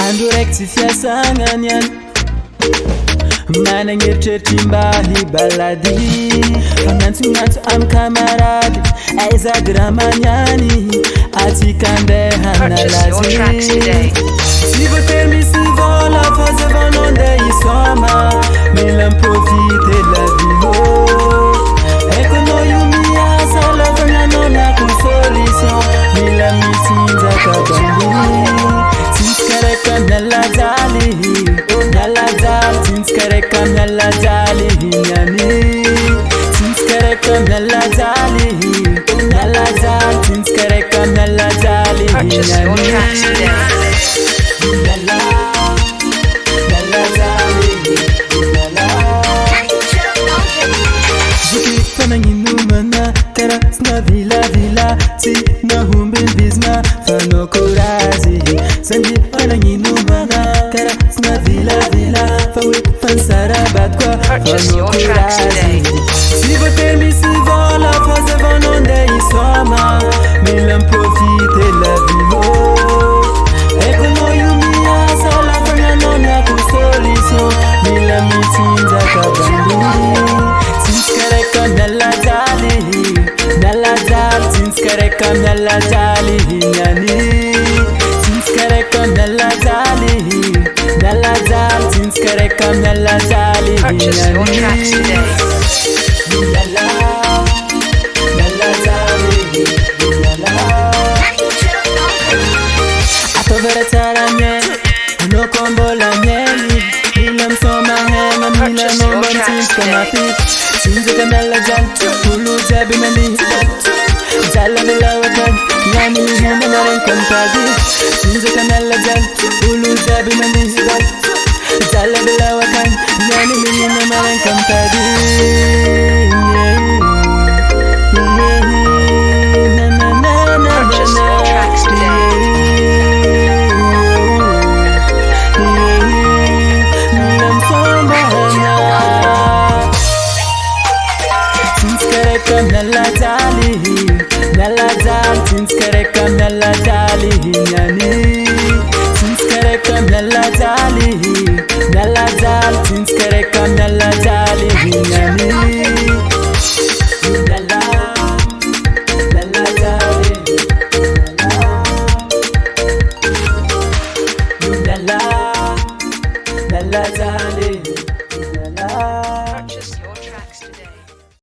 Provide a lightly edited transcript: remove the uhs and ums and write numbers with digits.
Andorexy fiasanany managneritreritry mba hibalady fanantsognantso amy kamarady aizady raha magnany atsika andeha nalazy sy voatery misy vola fa zavanao andeha isoma mila miprofite la vie eko anao io miasa lovananao miako solution mila mitsinjaka bambi Kareka nalajali, nalajali, since kareka nalajali, nyani. Since kareka nalajali, nalajali, since kareka nalajali, nyani. Zuki pananginumana, kara sna vila vila, ti na humbin bizna, fano korazi. Sanji pananginumana, kara sna vila vila, fawi fansarabat kwa, fano korazi. Si voter mi si vola, faza vanonde isoma, milam profite la vivo. Eko no yumia, sala fanano na ku solution, milam mitinja kabambi. Kareka nalajali, nalajali, since kareka nalajali, nyani. Since kareka nalajali, nalajali, since kareka nalajali, nyani. Atovera taranye, ano kombola nyeni, milam soma hema, milam nombam since kamafi. Since kanala jal, ulu jabi mali jala bila wakan, nyani hina maran kampadi. Since kanala jal, ulu jabi mali jala bila wakan, nyani hina maran kampadi. Nalajali, nalajali, since kareka nalajali, nyani. Since kareka nalajali, nalajali, since kareka nalajali, nyani. Nalajali, nalajali.